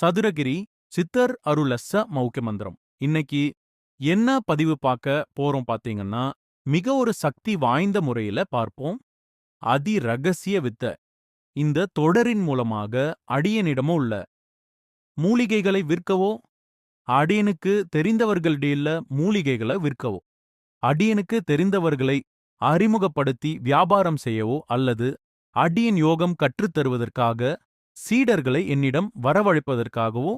சதுரகிரி சித்தர் அருளஸ்ஸ மௌக்க மந்திரம். இன்னைக்கு என்ன பதிவு பார்க்க போறோம் பாத்தீங்கன்னா, மிக ஒரு சக்தி வாய்ந்த முறையில பார்ப்போம். அதி ரகசிய வித்த. இந்த தொடரின் மூலமாக அடியனிடமும் உள்ள மூலிகைகளை விற்கவோ, அடியனுக்கு தெரிந்தவர்களிடையில மூலிகைகளை விற்கவோ, அடியனுக்கு தெரிந்தவர்களை அறிமுகப்படுத்தி வியாபாரம் செய்யவோ அல்லது அடியன் யோகம் கற்றுத்தருவதற்காக சீடர்களை என்னிடம் வரவழைப்பதற்காகவோ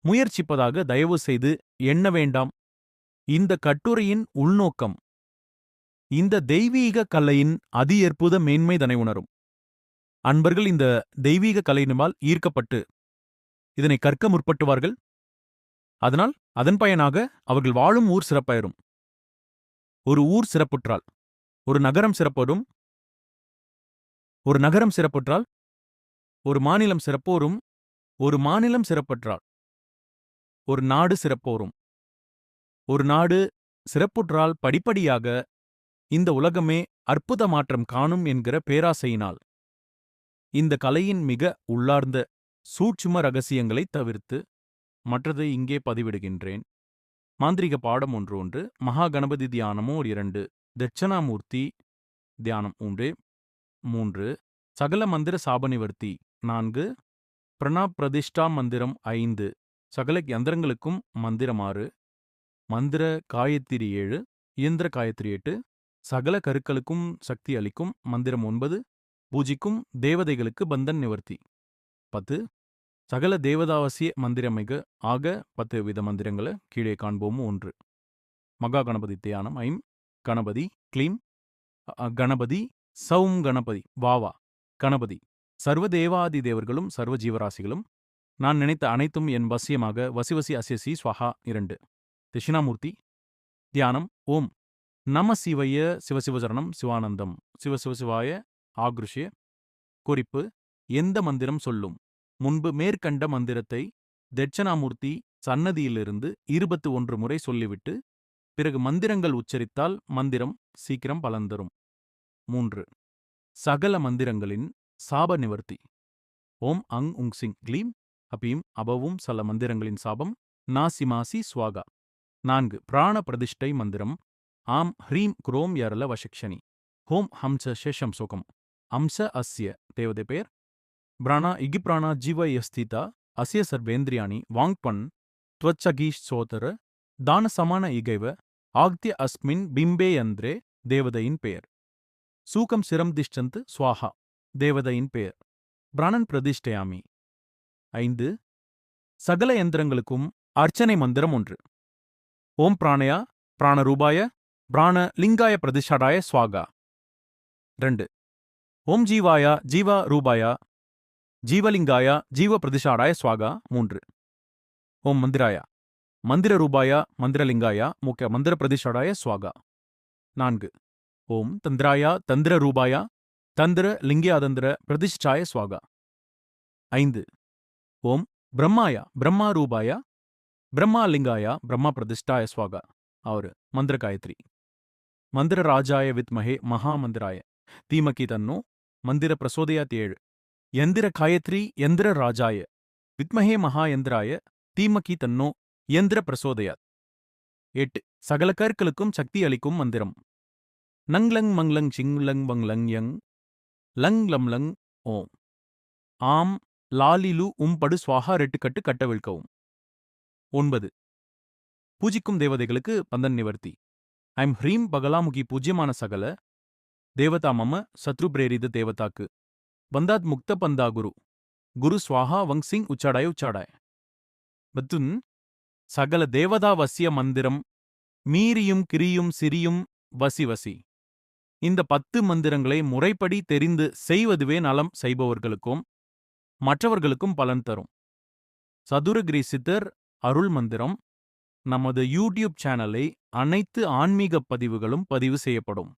முயற்சிப்பதாக தயவு செய்து எண்ண வேண்டாம். இந்த கட்டுரையின் உள்நோக்கம் இந்த தெய்வீக கலையின் அதியற்புத மேன்மைதனை உணரும் அன்பர்கள் இந்த தெய்வீக கலையினால் ஈர்க்கப்பட்டு இதனை கற்க முற்பட்டுவார்கள். அதனால் அதன் பயனாக அவர்கள் வாழும் ஊர் சிறப்பாயிரும். ஒரு ஊர் சிறப்புற்றால் ஒரு நகரம் சிறப்படும். ஒரு நகரம் சிறப்புற்றால் ஒரு மாநிலம் சிறப்போரும். ஒரு மாநிலம் சிறப்பற்றால் ஒரு நாடு சிறப்போரும். ஒரு நாடு சிறப்புற்றால் படிப்படியாக இந்த உலகமே அற்புத மாற்றம் காணும் என்கிற பேராசையினால் இந்த கலையின் மிக உள்ளார்ந்த சூட்சும ரகசியங்களைத் தவிர்த்து மற்றதை இங்கே பதிவிடுகின்றேன். மாந்திரிக பாடம் 1 மகா கணபதி தியானமோ 2 தட்சணாமூர்த்தி தியானம் 3 சகல மந்திர சாபநிவர்த்தி 4 பிரணாப் பிரதிஷ்டா மந்திரம் 5 சகல யந்திரங்களுக்கும் மந்திரம் 6 மந்திர காயத்திரி 7 இயந்திர காயத்திரி 8 சகல கருக்களுக்கும் சக்தி அளிக்கும் மந்திரம் 9 பூஜிக்கும் தேவதைகளுக்கு பந்தன் நிவர்த்தி 10 சகல தேவதாவசிய மந்திரமிக ஆக 10 வித மந்திரங்களை கீழே காண்போம். 1 மகா கணபதி தியானம் ஐம் கணபதி க்ளீம் கணபதி சௌம் கணபதி வாவா கணபதி சர்வ தேவாதி தேவர்களும் சர்வ ஜீவராசிகளும் நான் நினைத்த அனைத்தும் என் வசியமாக வசிவசி அசியசி ஸ்வஹா 2 தட்சிணாமூர்த்தி தியானம் ஓம் நம சிவய சிவசிவசரணம் சிவானந்தம் சிவசிவசிவாய ஆக்ருஷ்ய. குறிப்பு: எந்த மந்திரம் சொல்லும் முன்பு மேற்கண்ட மந்திரத்தை தட்சணாமூர்த்தி சன்னதியிலிருந்து 21 முறை சொல்லிவிட்டு பிறகு மந்திரங்கள் உச்சரித்தால் மந்திரம் சீக்கிரம் பலன் தரும். 3 சகல மந்திரங்களின் சாப நிவர்த்தி. ஓம் அங் உங்சிங் க்ளீம் அபீம் அபவும் சல மந்திரங்களின் சாபம் நாசிமாசி ஸ்வாகா. 4 பிராண பிரதிஷ்டை மந்திரம் ஆம் ஹ்ரீம் குரோம் யரல வஷக்ஷனி ஹோம் ஹம்ச சேஷம் சோகம் அம்ச அஸ்ய தேவதை பெயர் பிராணா இகிப்ராணா ஜீவ யஸ்திதா அஸ்ய சர்வேந்திரியாணி வாங்பன் த்வச்சகீஷ் சோதர தான சமான இகைவ ஆக்திய அஸ்மின் பிம்பே யந்திரே தேவதையின் பெயர். சூகம் சிரம் திஷ்டந்த் ஸ்வாஹா தேவதையின் பெயர். பிராணன் பிரதிஷ்டயாமி. 5 சகல யந்திரங்களுக்கும் அர்ச்சனை மந்திரம் 1 ஓம் பிராணயா பிராணரூபாய பிராண லிங்காய பிரதிஷ்டாய ஸ்வாகா. 2 ஓம் ஜீவாயா ஜீவ ரூபாயா ஜீவலிங்காய ஜீவ பிரதிஷ்டாய ஸ்வாகா. 3 ஓம் மந்திராயா மந்திர ரூபாயா மந்திரலிங்காயா முக்கிய மந்திர பிரதிஷ்டாய ஸ்வாகா. 4 ஓம் தந்திராயா தந்திர ரூபாயா தந்திர லிங்கியாதந்திர பிரதிஷ்டாய ஸ்வாகா. 5 ஓம் பிரம்மாயா பிரம்மா ரூபாயா பிரம்மா லிங்காயா பிரம்மா பிரதிஷ்டாய ஸ்வாகா. 6 மந்திர காயத்ரி மந்திர ராஜாய வித்மஹே மகாமந்திராய தீமகி தன்னோ மந்திர பிரசோதயாத். 7 யந்திர காயத்ரி யந்திர ராஜாய வித்மஹே மகாயந்திராய தீமகி தன்னோ யந்திர பிரசோதயாத். 8 சகல கற்களுக்கும் சக்தி அளிக்கும் மந்திரம் நங்லங் மங்லங் சிங்லங் வங்லங் யங் லங் லம் லங் ஓம் ஆம் லாலிலு படு ஸ்வாஹா 2 கட்டு கட்டவிழ்க்கவும். 9 பூஜிக்கும் தேவதைகளுக்கு பந்தன் நிவர்த்தி. ஐம் ஹ்ரீம் பகலாமுகி பூஜ்யமான சகல தேவதா மம சத்ரு பிரேரித தேவதாக்கு பந்தாத் முக்த பந்தா குரு குரு ஸ்வாஹா வங்சிங் உச்சாடாய உச்சாடாய. பத்துன் சகல தேவதா வசிய மந்திரம் மீரியும் கிரியும் சிரியும் வசி வசி. இந்த 10 மந்திரங்களை முறைப்படி தெரிந்து செய்வதுவே நலம் செய்பவர்களுக்கும் மற்றவர்களுக்கும் பலன் தரும். சதுரகிரி சித்தர் அருள் மந்திரம் நமது யூடியூப் சேனலை அனைத்து ஆன்மீக பதிவுகளும் பதிவு செய்யப்படும்.